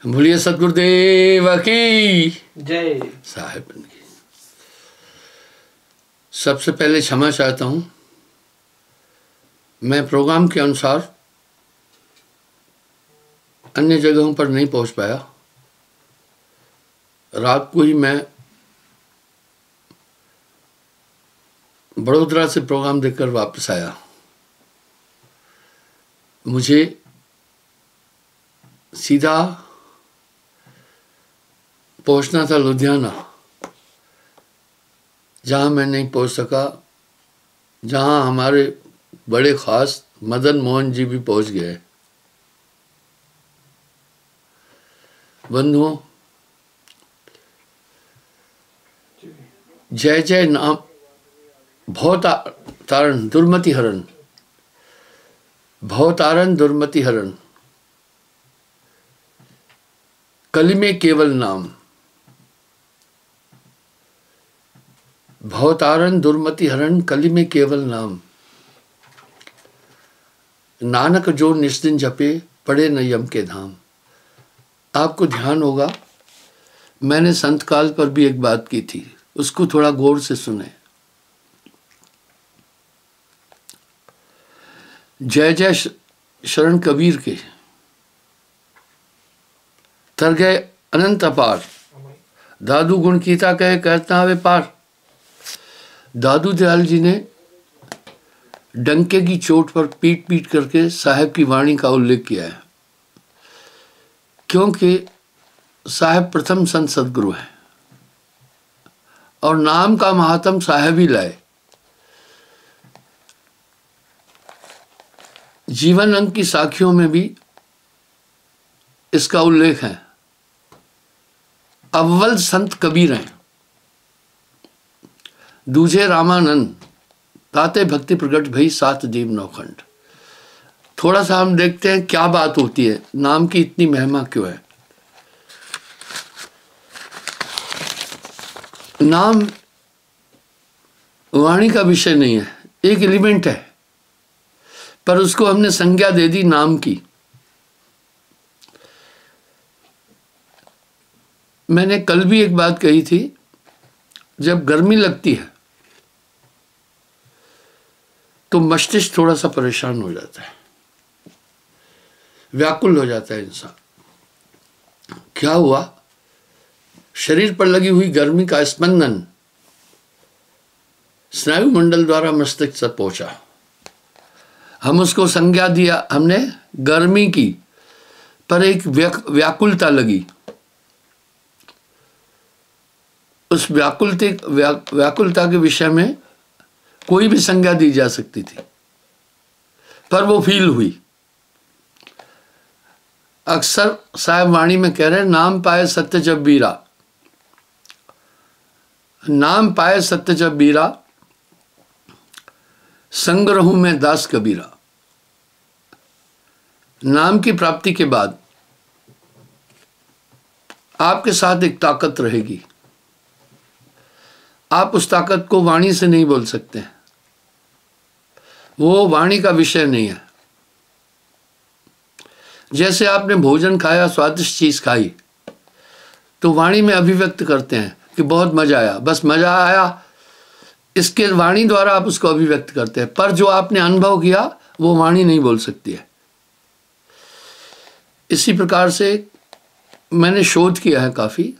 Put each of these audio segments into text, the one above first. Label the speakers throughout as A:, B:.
A: बोलिए सतगुरुदेव की
B: जय।
A: साहिब की। सबसे पहले क्षमा चाहता हूँ, मैं प्रोग्राम के अनुसार अन्य जगहों पर नहीं पहुँच पाया। रात को ही मैं बड़ोदरा से प्रोग्राम देखकर वापस आया। मुझे सीधा पहुंचना था लुधियाना, जहां मैं नहीं पहुंच सका, जहां हमारे बड़े खास मदन मोहन जी भी पहुंच गए। बंधुओं, जय जय नाम भवतारण दुर्मति हरण, भवतारण दुर्मति हरण, कली में केवल नाम, भवतारण दुर्मति हरण, कली में केवल नाम। नानक जो निस्दिन जपे, पड़े न यम के धाम। आपको ध्यान होगा, मैंने संत काल पर भी एक बात की थी, उसको थोड़ा गौर से सुने। जय जय शरण कबीर के तर गए अनंत अपार, दादू गुण कीता कहे कहता वे पार। दादू दयाल जी ने डंके की चोट पर पीट पीट करके साहब की वाणी का उल्लेख किया है, क्योंकि साहब प्रथम संत सदगुरु हैं और नाम का महात्म साहब ही लाए। जीवन अंग की साखियों में भी इसका उल्लेख है। अव्वल संत कबीर हैं, दूजे रामानंद, ताते भक्ति प्रगट भई सात दीव नौखंड। थोड़ा सा हम देखते हैं क्या बात होती है, नाम की इतनी महिमा क्यों है। नाम वाणी का विषय नहीं है, एक एलिमेंट है, पर उसको हमने संज्ञा दे दी नाम की। मैंने कल भी एक बात कही थी, जब गर्मी लगती है तो मस्तिष्क थोड़ा सा परेशान हो जाता है, व्याकुल हो जाता है इंसान। क्या हुआ? शरीर पर लगी हुई गर्मी का स्पंदन स्नायु मंडल द्वारा मस्तिष्क तक पहुंचा। हम उसको संज्ञा दिया हमने गर्मी की, पर एक व्याकुलता लगी। उस व्याकुलता के विषय में कोई भी संज्ञा दी जा सकती थी, पर वो फील हुई। अक्सर साहब वाणी में कह रहे हैं, नाम पाए सत्य जब बीरा, नाम पाए सत्य जब बीरा, संग रहूं मैं दास कबीरा। नाम की प्राप्ति के बाद आपके साथ एक ताकत रहेगी। आप उस ताकत को वाणी से नहीं बोल सकते, वो वाणी का विषय नहीं है। जैसे आपने भोजन खाया, स्वादिष्ट चीज खाई, तो वाणी में अभिव्यक्त करते हैं कि बहुत मजा आया, बस मजा आया, इसके वाणी द्वारा आप उसको अभिव्यक्त करते हैं। पर जो आपने अनुभव किया वो वाणी नहीं बोल सकती है। इसी प्रकार से मैंने शोध किया है काफी।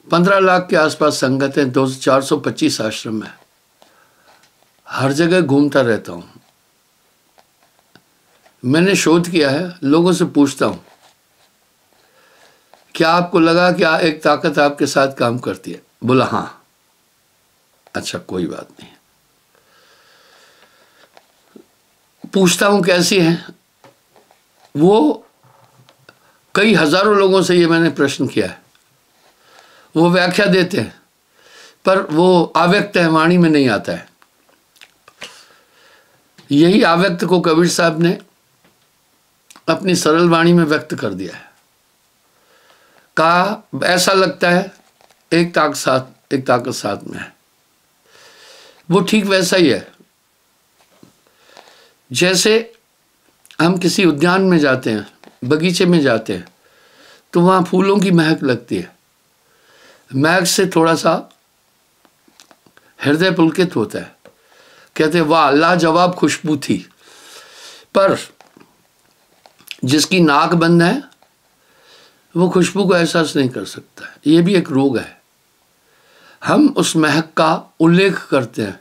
A: 15 लाख के आसपास संगत है, 425 आश्रम है, हर जगह घूमता रहता हूं। मैंने शोध किया है, लोगों से पूछता हूं, क्या आपको लगा कि एक ताकत आपके साथ काम करती है? बोला हाँ। अच्छा, कोई बात नहीं। पूछता हूं कैसी है वो, कई हजारों लोगों से ये मैंने प्रश्न किया है। वो व्याख्या देते हैं, पर वो अव्यक्त है, वाणी में नहीं आता है। यही अव्यक्त को कबीर साहब ने अपनी सरल वाणी में व्यक्त कर दिया है। कहा, ऐसा लगता है एक ताकत साथ में है। वो ठीक वैसा ही है, जैसे हम किसी उद्यान में जाते हैं, बगीचे में जाते हैं, तो वहाँ फूलों की महक लगती है। महक से थोड़ा सा हृदय पुलकित होता है, कहते वाह लाजवाब खुशबू थी। पर जिसकी नाक बंद है वो खुशबू को एहसास नहीं कर सकता है। ये भी एक रोग है। हम उस महक का उल्लेख करते हैं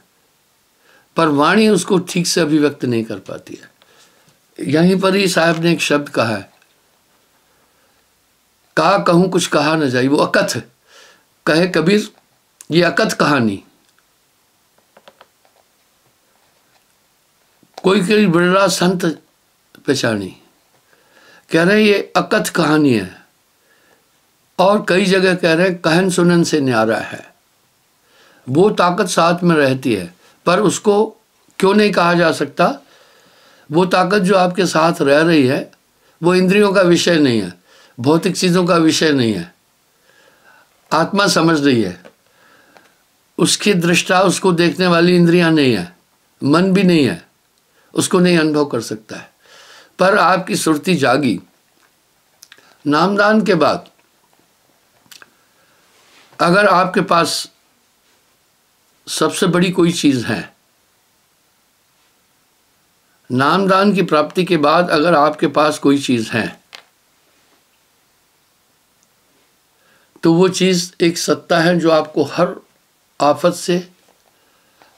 A: पर वाणी उसको ठीक से अभिव्यक्त नहीं कर पाती है। यहीं पर ही साहब ने एक शब्द कहा है, कहा कहूं कुछ कहा न जाए, वो अकथ कहे कबीर, ये अकथ कहानी। कोई कोई बड़ा संत पहचानी, कह रहे ये अकथ कहानी है, और कई जगह कह रहे कहन सुनन से न्यारा है। वो ताकत साथ में रहती है पर उसको क्यों नहीं कहा जा सकता? वो ताकत जो आपके साथ रह रही है वो इंद्रियों का विषय नहीं है, भौतिक चीज़ों का विषय नहीं है। आत्मा समझ रही है, उसकी दृष्टा उसको देखने वाली इंद्रियां नहीं है, मन भी नहीं है, उसको नहीं अनुभव कर सकता है। पर आपकी सुरती जागी। नामदान के बाद अगर आपके पास सबसे बड़ी कोई चीज़ है, नामदान की प्राप्ति के बाद अगर आपके पास कोई चीज़ है तो वो चीज़ एक सत्ता है जो आपको हर आफत से,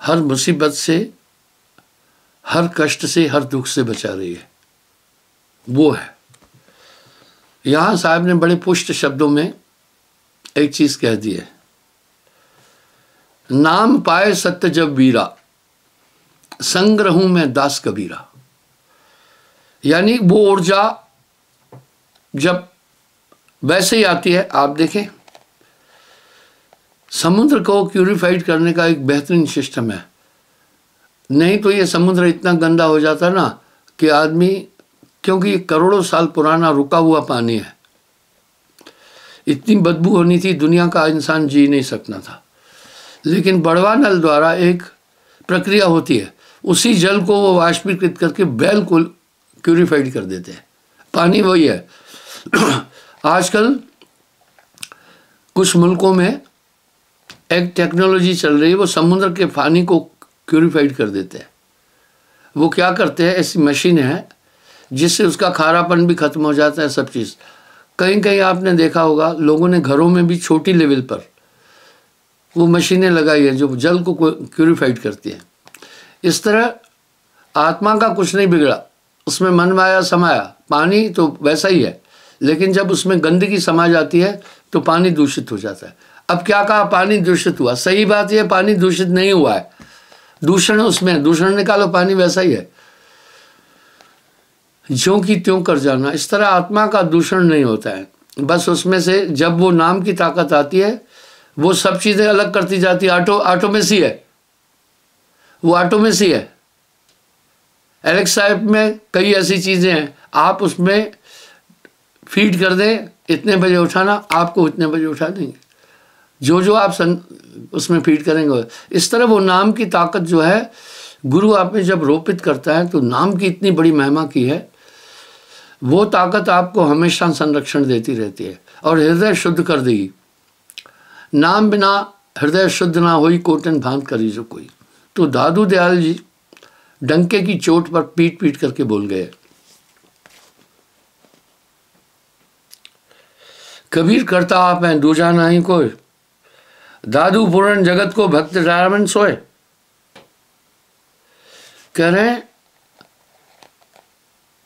A: हर मुसीबत से, हर कष्ट से, हर दुख से बचा रही है। वो है। यहाँ साहब ने बड़े पुष्ट शब्दों में एक चीज़ कह दी है, नाम पाए सत्य जब वीरा, संग रहूं मैं दास कबीरा। यानी वो ऊर्जा जब वैसे ही आती है, आप देखें समुद्र को प्यूरिफाइड करने का एक बेहतरीन सिस्टम है। नहीं तो ये समुद्र इतना गंदा हो जाता ना कि आदमी, क्योंकि ये करोड़ों साल पुराना रुका हुआ पानी है, इतनी बदबू होनी थी, दुनिया का इंसान जी नहीं सकना था। लेकिन बड़वा नल द्वारा एक प्रक्रिया होती है, उसी जल को वो वाष्पीकृत करके बैल को प्यूरिफाइड कर देते हैं। पानी वही है। आजकल कुछ मुल्कों में एक टेक्नोलॉजी चल रही है, वो समुद्र के पानी को प्यूरिफाइड कर देते हैं। वो क्या करते हैं, ऐसी मशीन है जिससे उसका खारापन भी खत्म हो जाता है, सब चीज़। कहीं कहीं आपने देखा होगा लोगों ने घरों में भी छोटी लेवल पर वो मशीनें लगाई है जो जल को प्यूरिफाइड करती है। इस तरह आत्मा का कुछ नहीं बिगड़ा, उसमें मन माया समाया। पानी तो वैसा ही है, लेकिन जब उसमें गंदगी समा जाती है तो पानी दूषित हो जाता है। अब क्या कहा, पानी दूषित हुआ, सही बात यह पानी दूषित नहीं हुआ है, दूषण उसमें, दूषण निकालो, पानी वैसा ही है, ज्यों की त्यों कर जाना। इस तरह आत्मा का दूषण नहीं होता है, बस उसमें से जब वो नाम की ताकत आती है वो सब चीज़ें अलग करती जाती है। ऑटो में सी है, वो ऑटो में सी है। एलेक्सा ऐप में कई ऐसी चीज़ें हैं, आप उसमें फीड कर दें इतने बजे उठाना, आपको इतने बजे उठा देंगे, जो आप उसमें फीड करेंगे। इस तरह वो नाम की ताकत जो है, गुरु आप में जब रोपित करता है तो नाम की इतनी बड़ी महिमा की है, वो ताकत आपको हमेशा संरक्षण देती रहती है और हृदय शुद्ध कर देगी। नाम बिना हृदय शुद्ध ना होई, कोटन भांत करी जो कोई। तो दादू दयाल जी डंके की चोट पर पीट पीट करके बोल गए, कबीर करता आप हैं दूजा नहीं कोई, दादू पूर्ण जगत को भक्त रावण सोए। कह रहे हैं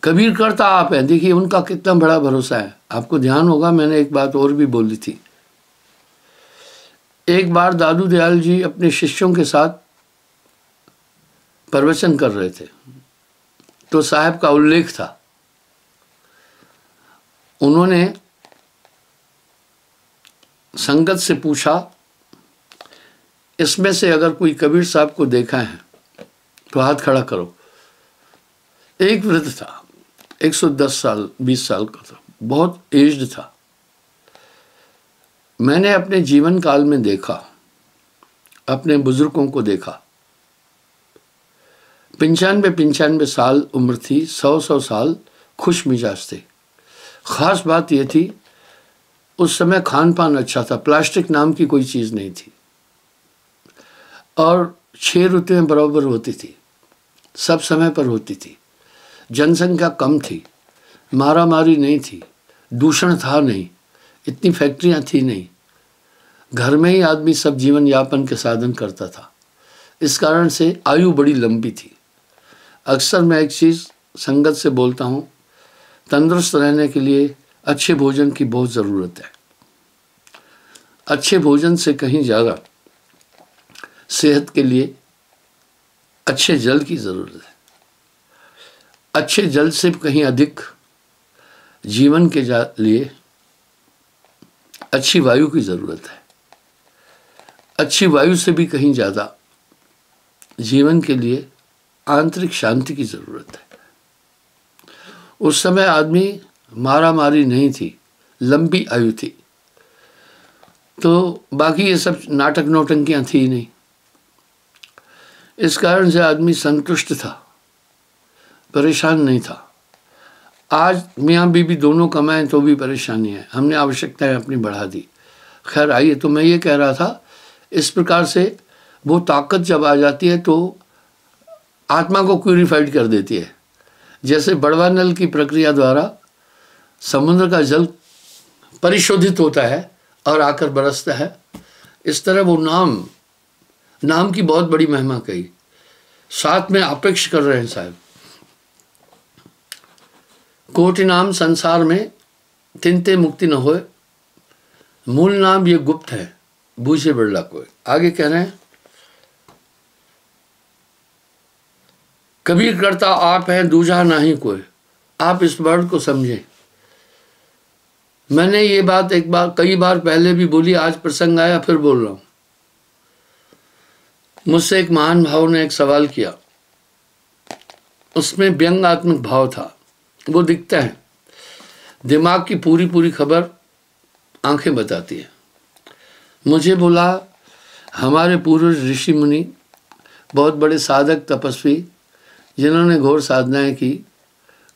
A: कबीर करता आप हैं। देखिए उनका कितना बड़ा भरोसा है। आपको ध्यान होगा, मैंने एक बात और भी बोली थी। एक बार दादू दयाल जी अपने शिष्यों के साथ प्रवचन कर रहे थे, तो साहब का उल्लेख था। उन्होंने संगत से पूछा, इसमें से अगर कोई कबीर साहब को देखा है तो हाथ खड़ा करो। एक वृद्ध था, 110 साल 20 साल का था, बहुत एज्ड था। मैंने अपने जीवन काल में देखा, अपने बुजुर्गों को देखा, 95 साल उम्र थी, 100 साल खुश मिजाज थे। ख़ास बात यह थी उस समय खान पान अच्छा था, प्लास्टिक नाम की कोई चीज़ नहीं थी, और 6 ऋतुएं बराबर होती थी, सब समय पर होती थी, जनसंख्या कम थी, मारा मारी नहीं थी, दूषण था नहीं, इतनी फैक्ट्रियां थी नहीं, घर में ही आदमी सब जीवन यापन के साधन करता था। इस कारण से आयु बड़ी लंबी थी। अक्सर मैं एक चीज़ संगत से बोलता हूँ, तंदुरुस्त रहने के लिए अच्छे भोजन की बहुत ज़रूरत है। अच्छे भोजन से कहीं ज़्यादा सेहत के लिए अच्छे जल की ज़रूरत है। अच्छे जल से कहीं अधिक जीवन के लिए अच्छी वायु की ज़रूरत है। अच्छी वायु से भी कहीं ज़्यादा जीवन के लिए आंतरिक शांति की ज़रूरत है। उस समय आदमी मारा मारी नहीं थी, लंबी आयु थी, तो बाकी ये सब नाटक नौटंकियाँ थी ही नहीं। इस कारण से आदमी संतुष्ट था, परेशान नहीं था। आज मियाँ बीबी दोनों कमाएं तो भी परेशानी है, हमने आवश्यकताएं अपनी बढ़ा दी। खैर आइए, तो मैं ये कह रहा था, इस प्रकार से वो ताकत जब आ जाती है तो आत्मा को प्यूरिफाइड कर देती है। जैसे बड़वा नल की प्रक्रिया द्वारा समुद्र का जल परिशोधित होता है और आकर बरसता है, इस तरह वो नाम की बहुत बड़ी महिमा कही। साथ में अपेक्ष कर रहे हैं साहब, कोटि नाम संसार में तिनते मुक्ति न होए, मूल नाम ये गुप्त है, बूझे बिरला कोई। आगे कह रहे हैं, कबीर करता आप हैं दूजा नहीं कोई। आप इस वर्ड को समझें। मैंने ये बात कई बार पहले भी बोली, आज प्रसंग आया फिर बोल रहा हूं। मुझसे एक महान भाव ने एक सवाल किया, उसमें व्यंग्यात्मक भाव था, वो दिखता है। दिमाग की पूरी खबर आंखें बताती है। मुझे बोला, हमारे पूर्व ऋषि मुनि, बहुत बड़े साधक तपस्वी, जिन्होंने घोर साधनाएं की,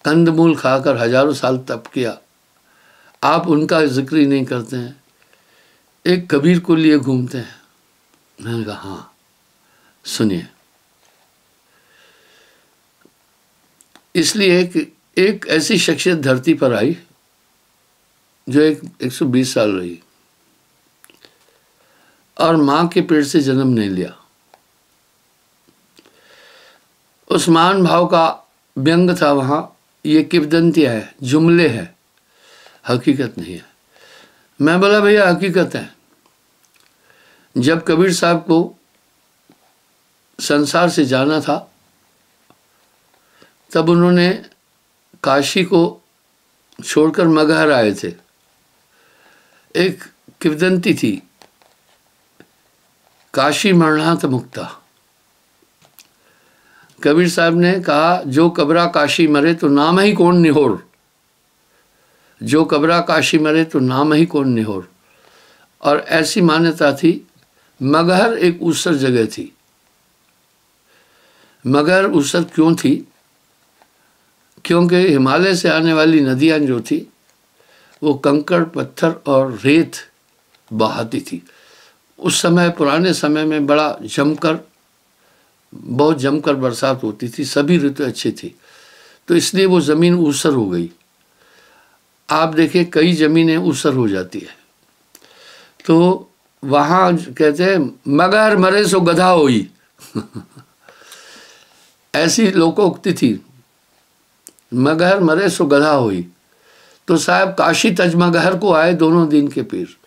A: कंदमूल खाकर हजारों साल तप किया, आप उनका जिक्र ही नहीं करते हैं, एक कबीर को लिए घूमते हैं। मैंने कहा हाँ, सुनिए। इसलिए एक ऐसी शख्सियत धरती पर आई जो 120 साल रही और मां के पेट से जन्म नहीं लिया। उस महान भाव का व्यंग था वहां। ये किंवदंतियां है, जुमले हैं, हकीकत नहीं है। मैं बोला भैया हकीकत है। जब कबीर साहब को संसार से जाना था, तब उन्होंने काशी को छोड़कर मगहर आए थे। एक किंवदंती थी, काशी मरणात मुक्ता। कबीर साहब ने कहा, जो कबरा काशी मरे तो नाम ही कौन निहोर, जो कबरा काशी मरे तो नाम ही कौन निहोर। और ऐसी मान्यता थी। मगहर एक ऊसर जगह थी। मगहर ऊसर क्यों थी? क्योंकि हिमालय से आने वाली नदियाँ जो थी वो कंकड़ पत्थर और रेत बहाती थी। उस समय, पुराने समय में बहुत जमकर बरसात होती थी, सभी ऋतु अच्छी थी, तो इसलिए वो ज़मीन ऊसर हो गई। आप देखिए कई ज़मीनें ऊसर हो जाती है। तो वहाँ कहते हैं, मगर मरे सो गधा होई ऐसी लोकोक्ति थी, मगर मरे सो गधा होई। तो साहब काशी तजमगहर को आए दोनों दिन के पीर।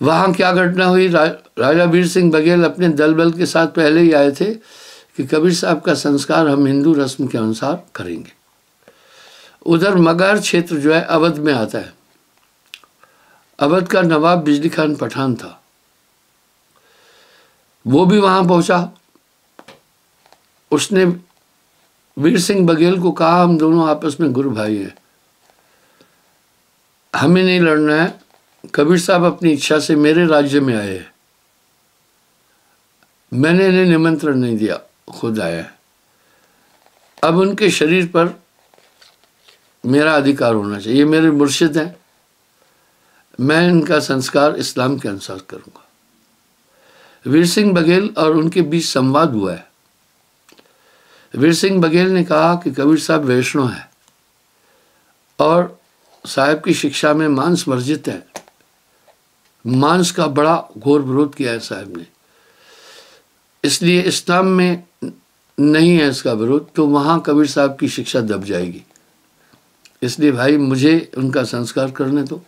A: वहाँ क्या घटना हुई, राजा वीर सिंह बघेल अपने दल बल के साथ पहले ही आए थे कि कबीर साहब का संस्कार हम हिंदू रस्म के अनुसार करेंगे। उधर मगहर क्षेत्र जो है अवध में आता है। अवध का नवाब बिजली खान पठान था, वो भी वहाँ पहुँचा। उसने वीर सिंह बघेल को कहा, हम दोनों आपस में गुरु भाई हैं, हमें नहीं लड़ना है। कबीर साहब अपनी इच्छा से मेरे राज्य में आए हैं, मैंने इन्हें निमंत्रण नहीं दिया, खुद आया है। अब उनके शरीर पर मेरा अधिकार होना चाहिए, ये मेरे मुर्शिद हैं, मैं इनका संस्कार इस्लाम के अनुसार करूँगा। वीर सिंह बघेल और उनके बीच संवाद हुआ है। वीर सिंह बघेल ने कहा कि कबीर साहब वैष्णव है और साहब की शिक्षा में मांस वर्जित है। मांस का बड़ा घोर विरोध किया है साहब ने, इसलिए इस्लाम में नहीं है इसका विरोध, तो वहाँ कबीर साहब की शिक्षा दब जाएगी। इसलिए भाई मुझे उनका संस्कार करने दो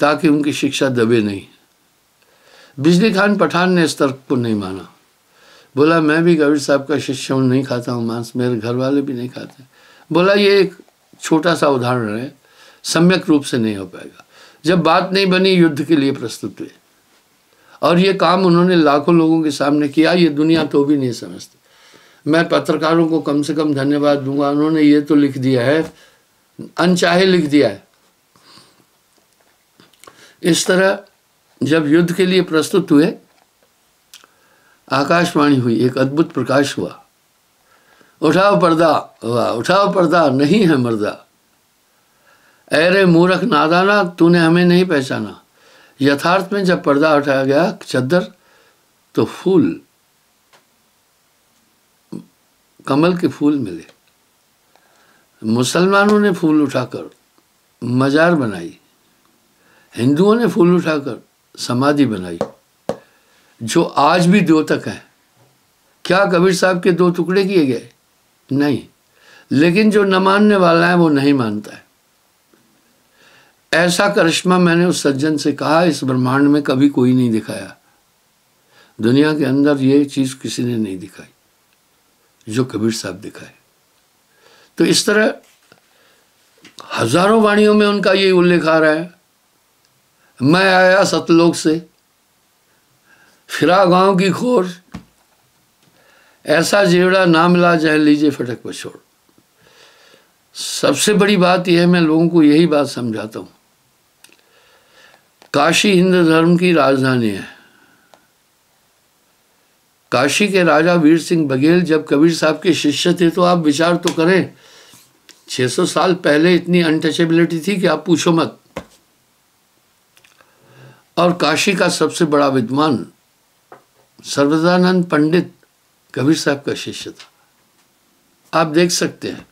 A: ताकि उनकी शिक्षा दबे नहीं। बिजली खान पठान ने इस तर्क को नहीं माना, बोला मैं भी कबीर साहब का शिष्य हूँ, नहीं खाता हूँ मांस, मेरे घर वाले भी नहीं खाते। बोला ये एक छोटा सा उदाहरण है, सम्यक रूप से नहीं हो पाएगा। जब बात नहीं बनी, युद्ध के लिए प्रस्तुत हुए और ये काम उन्होंने लाखों लोगों के सामने किया। ये दुनिया तो भी नहीं समझती। मैं पत्रकारों को कम से कम धन्यवाद दूंगा, उन्होंने ये तो लिख दिया है, अनचाहे लिख दिया है। इस तरह जब युद्ध के लिए प्रस्तुत हुए, आकाशवाणी हुई, एक अद्भुत प्रकाश हुआ, उठाओ पर्दा, वाह उठाओ पर्दा, नहीं है मर्दा, अरे मूर्ख नादाना, तूने हमें नहीं पहचाना। यथार्थ में जब पर्दा उठाया गया चद्दर, तो फूल, कमल के फूल मिले। मुसलमानों ने फूल उठाकर मजार बनाई, हिंदुओं ने फूल उठाकर समाधि बनाई, जो आज भी द्योतक है। क्या कबीर साहब के दो टुकड़े किए गए? नहीं, लेकिन जो न मानने वाला है वो नहीं मानता है। ऐसा करिश्मा मैंने उस सज्जन से कहा, इस ब्रह्मांड में कभी कोई नहीं दिखाया। दुनिया के अंदर ये चीज किसी ने नहीं दिखाई जो कबीर साहब दिखाए। तो इस तरह हजारों वाणियों में उनका ये उल्लेख आ रहा है, मैं आया सतलोक से, फिरा गांव की खोर, ऐसा जेवड़ा ना मिला जह लीजिए फटक पछोड़। सबसे बड़ी बात यह है, मैं लोगों को यही बात समझाता हूं, काशी हिंदू धर्म की राजधानी है। काशी के राजा वीर सिंह बघेल जब कबीर साहब के शिष्य थे, तो आप विचार तो करें, 600 साल पहले इतनी अनटचेबिलिटी थी कि आप पूछो मत। और काशी का सबसे बड़ा विद्वान सर्वदानंद पंडित कबीर साहब का शिष्य था। आप देख सकते हैं,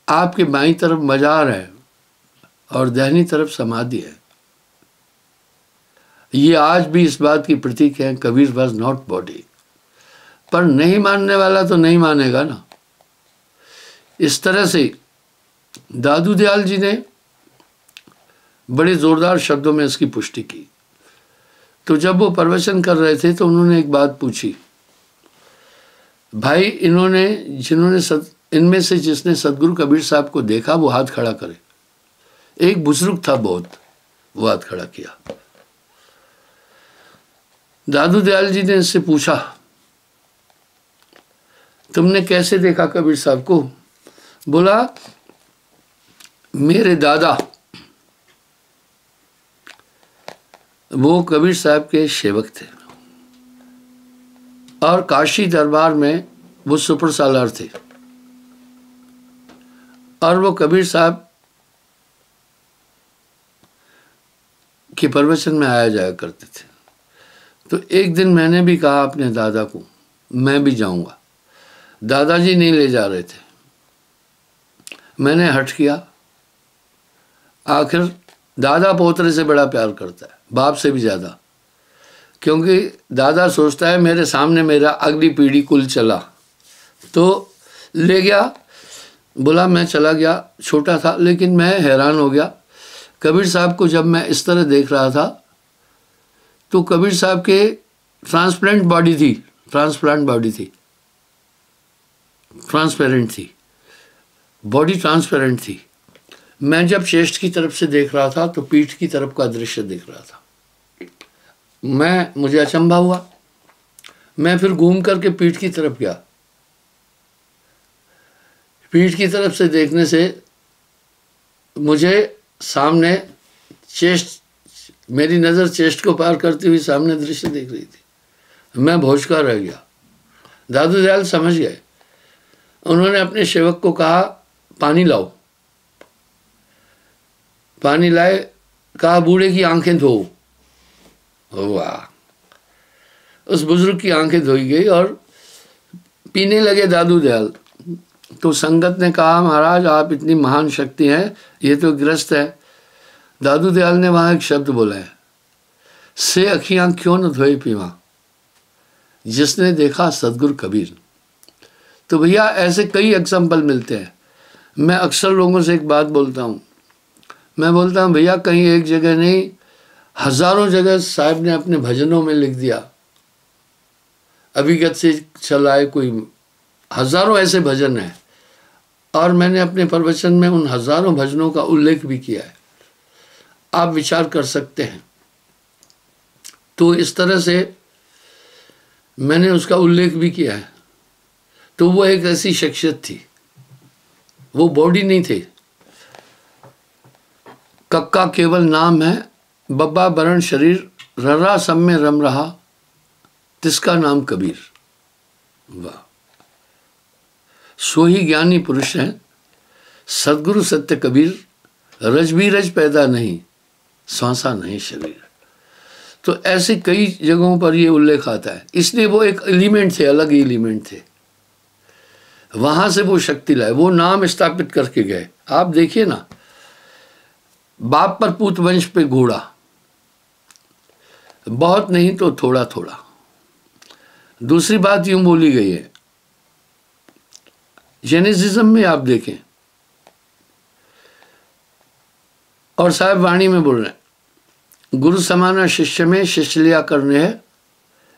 A: आपके बाईं तरफ मजार है और दाहिनी तरफ समाधि है। ये आज भी इस बात की प्रतीक है, कबीर वॉज नॉट बॉडी। पर नहीं मानने वाला तो नहीं मानेगा ना। इस तरह से दादू दयाल जी ने बड़े जोरदार शब्दों में इसकी पुष्टि की। तो जब वो प्रवचन कर रहे थे तो उन्होंने एक बात पूछी, भाई इनमें से जिसने सदगुरु कबीर साहब को देखा वो हाथ खड़ा करे। एक बुजुर्ग था बहुत, वो हाथ खड़ा किया। दादू दयाल जी ने इससे पूछा, तुमने कैसे देखा कबीर साहब को? बोला, मेरे दादा वो कबीर साहब के सेवक थे और काशी दरबार में वो सुपर सालार थे और वो कबीर साहब के प्रवचन में आया जाया करते थे। तो एक दिन मैंने भी कहा अपने दादा को, मैं भी जाऊंगा। दादाजी नहीं ले जा रहे थे, मैंने हट किया। आखिर दादा पोतरे से बड़ा प्यार करता है, बाप से भी ज़्यादा, क्योंकि दादा सोचता है मेरे सामने मेरा अगली पीढ़ी कुल चला। तो ले गया, बोला मैं चला गया, छोटा था लेकिन मैं हैरान हो गया। कबीर साहब को जब मैं इस तरह देख रहा था तो कबीर साहब के ट्रांसप्लांट बॉडी थी, ट्रांसपेरेंट थी, बॉडी ट्रांसपेरेंट थी। मैं जब चेस्ट की तरफ से देख रहा था तो पीठ की तरफ का दृश्य देख रहा था। मुझे अचंभा हुआ। मैं फिर घूम करके पीठ की तरफ गया। पीठ की तरफ से देखने से मुझे सामने चेस्ट, मेरी नज़र चेस्ट को पार करती हुई सामने दृश्य देख रही थी। मैं भौचका रह गया। दादू दयाल समझ गए। उन्होंने अपने सेवक को कहा, पानी लाओ। पानी लाए कहा बूढ़े की आंखें धो। वाह, उस बुजुर्ग की आंखें धोई गई और पीने लगे दादू दयाल। तो संगत ने कहा महाराज आप इतनी महान शक्ति हैं, ये तो ग्रस्त है। दादू दयाल ने वहां एक शब्द बोला है, से अखियां क्यों न धोए पीवा, जिसने देखा सदगुरु कबीर। तो भैया ऐसे कई एग्जाम्पल मिलते हैं। मैं अक्सर लोगों से एक बात बोलता हूँ, मैं बोलता हूँ भैया कहीं एक जगह नहीं, हजारों जगह साहब ने अपने भजनों में लिख दिया, अभिगत से चलाए कोई, हजारों ऐसे भजन हैं और मैंने अपने प्रवचन में उन हजारों भजनों का उल्लेख भी किया है, आप विचार कर सकते हैं। तो इस तरह से मैंने उसका उल्लेख भी किया है। तो वो एक ऐसी शख्सियत थी, वो बॉडी नहीं थे। कक्का केवल नाम है, बब्बा बरण शरीर, ररा सब में रम रहा, तिसका नाम कबीर। वाह, सो ही ज्ञानी पुरुष है, सदगुरु सत्य कबीर, रज भी रज पैदा नहीं, सांसा नहीं शरीर। तो ऐसे कई जगहों पर ये उल्लेख आता है। इसलिए वो एक एलिमेंट थे, अलग ही एलिमेंट थे। वहां से वो शक्ति लाए, वो नाम स्थापित करके गए। आप देखिए ना, बाप पर पूत वंश पे घोड़ा, बहुत नहीं तो थोड़ा थोड़ा। दूसरी बात यूं बोली गई है, जेनेसिज्म में आप देखें, और साहब वाणी में बोल रहे हैं, गुरु समाना शिष्य में शिष्य लिया करने है,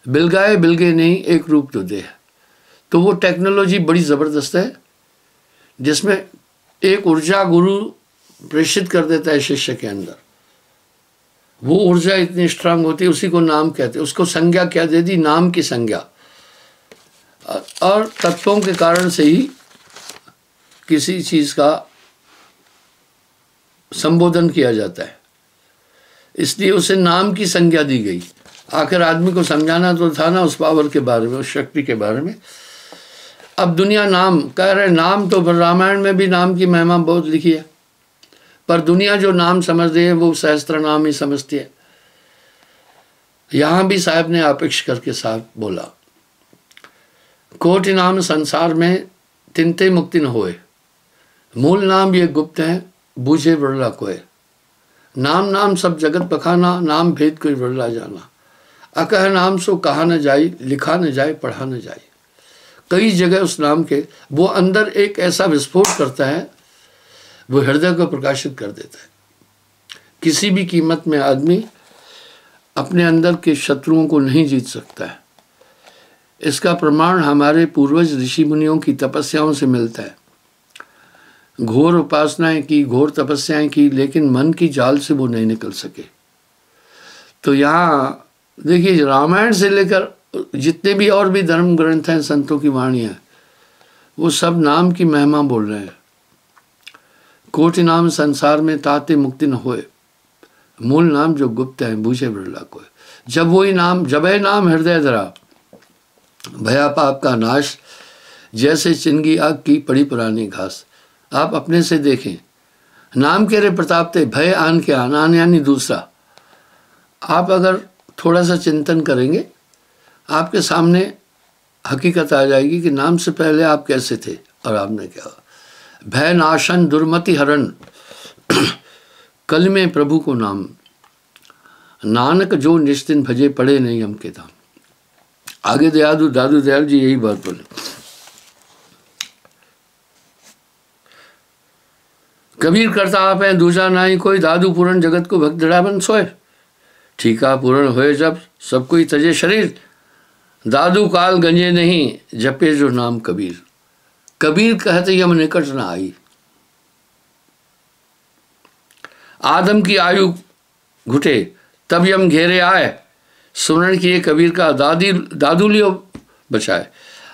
A: बिलगाए बिलगे नहीं एक रूप तो दे। तो वो टेक्नोलॉजी बड़ी ज़बरदस्त है, जिसमें एक ऊर्जा गुरु प्रेषित कर देता है शिष्य के अंदर। वो ऊर्जा इतनी स्ट्रांग होती है, उसी को नाम कहते हैं। उसको संज्ञा क्या दे दी, नाम की संज्ञा। और तत्वों के कारण से ही किसी चीज़ का संबोधन किया जाता है, इसलिए उसे नाम की संज्ञा दी गई। आखिर आदमी को समझाना तो था ना उस पावर के बारे में, उस शक्ति के बारे में। अब दुनिया नाम कह रहे, नाम तो रामायण में भी नाम की महिमा बहुत लिखी है, पर दुनिया जो नाम समझती है वो सहस्त्र नाम ही समझती है। यहाँ भी साहब ने अपेक्ष करके साहब बोला, कोटि नाम संसार में तिनते मुक्ति न होए, मूल नाम ये गुप्त है बूझे बिरला कोय। नाम नाम सब जगत बखाना, नाम भेद कोई बिरला जाना। अकह नाम सो कहा न जाई, लिखा न जाए पढ़ा न जाए। कई जगह उस नाम के वो अंदर एक ऐसा विस्फोट करता है, वो हृदय को प्रकाशित कर देता है। किसी भी कीमत में आदमी अपने अंदर के शत्रुओं को नहीं जीत सकता है। इसका प्रमाण हमारे पूर्वज ऋषि मुनियों की तपस्याओं से मिलता है। घोर उपासनाएं की, घोर तपस्याएं की, लेकिन मन की जाल से वो नहीं निकल सके। तो यहाँ देखिए, रामायण से लेकर जितने भी और भी धर्म ग्रंथ हैं, संतों की वाणी है, वो सब नाम की महिमा बोल रहे हैं। कोटि नाम संसार में ताते मुक्ति न होए, मूल नाम जो गुप्त है बूझे बिरला कोय। जब वही नाम, जब है नाम हृदय धरा, भया पाप का नाश, जैसे चिनगी आग की पड़ी पुरानी घास। आप अपने से देखें, नाम के रे प्रताप ते भय आन के आन यानी दूसरा। आप अगर थोड़ा सा चिंतन करेंगे, आपके सामने हकीकत आ जाएगी कि नाम से पहले आप कैसे थे और आपने क्या। भय नाशन दुर्मति हरण, कल में प्रभु को नाम, नानक जो निश्चिन भजे पड़े नहीं हम के धाम। आगे दादू दयाल जी यही बात बोले। कबीर करता आप हैं दूसरा नाई कोई, दादू पूर्ण जगत को भक्त दृढ़ावन सोए। ठीका पूर्ण होए जब सब कोई तजे शरीर, दादू काल गंजे नहीं जपे जो नाम कबीर। कबीर कहते यम निकट न आई, आदम की आयु घुटे तब यम घेरे आए, सुमरण किए कबीर का दादू लियो बचाए।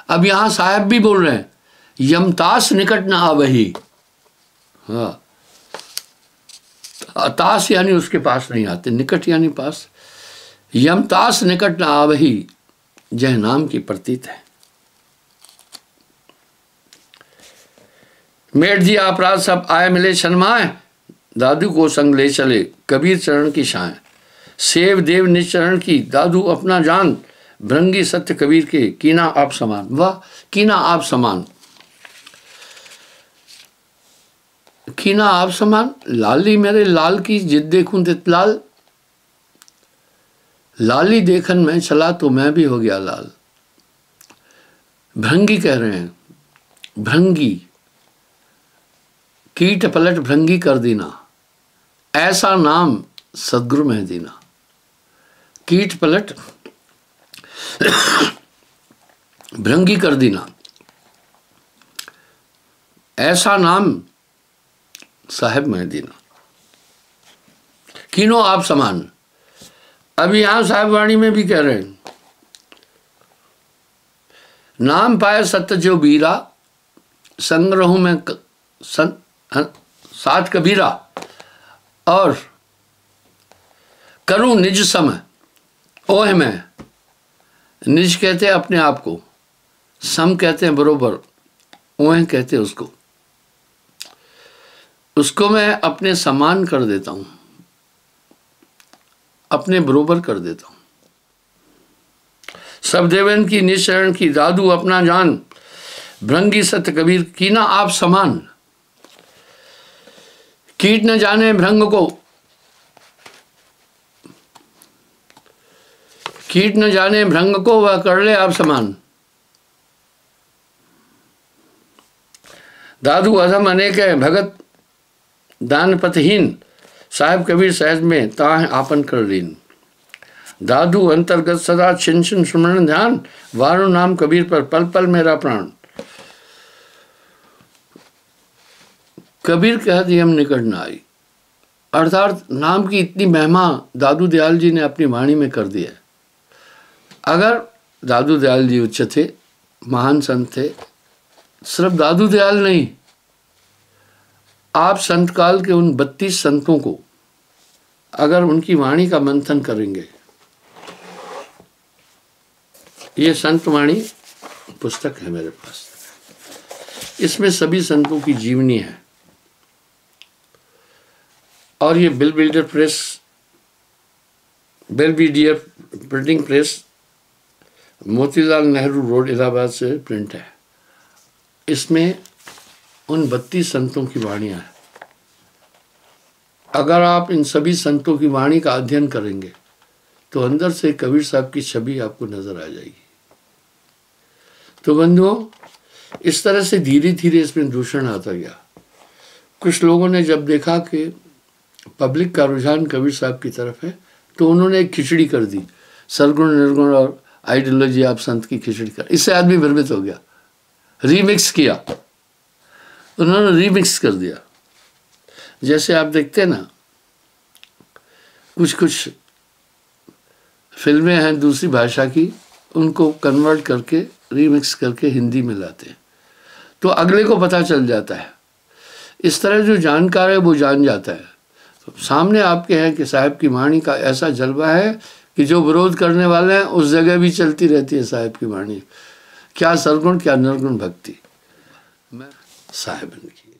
A: अब यहाँ साहब भी बोल रहे हैं, यमतास निकट न आवही। हाँ, तास यानी उसके पास नहीं आते, निकट यानी पास। यमतास निकट न आवही, जह नाम की प्रतीत है। मेट दिया अपराध सब आए मिले शर्माए, दादू को संग ले चले कबीर चरण की छाएं, सेव देव निज चरण की दादू अपना जान, भृंगी सत्य कबीर के कीना आप समान। वाह, कीना आप समान, कीना आप समान। लाली मेरे लाल की जिद देखूं तित लाल, लाली देखन में चला तो मैं भी हो गया लाल। भृंगी कह रहे हैं, भृंगी, कीट पलट भृंगी कर दीना, ऐसा नाम सदगुरु में दीना। कीट पलट भृंगी कर दीना, ऐसा नाम साहेब में दीना। कीनो आप समान। अभी यहां साहेब वाणी में भी कह रहे हैं, नाम पाए सत्य जो बीरा, संग रहूं मैं साथ कबीरा, और करूं निज समय ओह मैं। निज कहते हैं अपने आप को, सम कहते हैं बरोबर, ओह कहते हैं उसको मैं अपने समान कर देता हूं, अपने बरोबर कर देता हूं। सब देवन की निशरण की दादू अपना जान, भृंगी सत्य कबीर कीना आप समान। कीट न जाने भृंग को, कीट न जाने भृंग को, वह कर ले आप समान। दादू अधम अनेक है भगत दान पतहीन, साहेब कबीर सहज में ताह आपन कर लीन। दादू अंतर्गत सदा छिन छिन सुमरण ध्यान, वारु नाम कबीर पर पल पल मेरा प्राण। कबीर कह दिए हम निकट न आई, अर्थात नाम की इतनी महिमा दादू दयाल जी ने अपनी वाणी में कर दी है। अगर दादू दयाल जी उच्च थे, महान संत थे, सिर्फ दादू दयाल नहीं, आप संत काल के उन 32 संतों को अगर उनकी वाणी का मंथन करेंगे, ये संत वाणी पुस्तक है मेरे पास, इसमें सभी संतों की जीवनी है। और ये Belvedere press, Belvedere printing press, Motilal Nehru road Allahabad से प्रिंट है। इसमें उन 32 संतों की वाणियां हैं। अगर आप इन सभी संतों की वाणी का अध्ययन करेंगे तो अंदर से कबीर साहब की छवि आपको नजर आ जाएगी। तो बंधुओं, इस तरह से धीरे धीरे इसमें दूषण आता गया। कुछ लोगों ने जब देखा कि पब्लिक का रुझान कबीर साहब की तरफ है, तो उन्होंने एक खिचड़ी कर दी, सरगुण निर्गुण और आइडियोलॉजी आप संत की खिचड़ी कर। इससे आदमी भ्रमित हो गया, रीमिक्स किया, उन्होंने रीमिक्स कर दिया। जैसे आप देखते हैं ना, कुछ कुछ फिल्में हैं दूसरी भाषा की, उनको कन्वर्ट करके रीमिक्स करके हिंदी में लाते हैं, तो अगले को पता चल जाता है। इस तरह जो जानकार है वो जान जाता है। तो सामने आपके हैं कि साहिब की वाणी का ऐसा जलवा है कि जो विरोध करने वाले हैं उस जगह भी चलती रहती है साहिब की वाणी। क्या सरगुण क्या निर्गुण भक्ति, मैं साहिब की।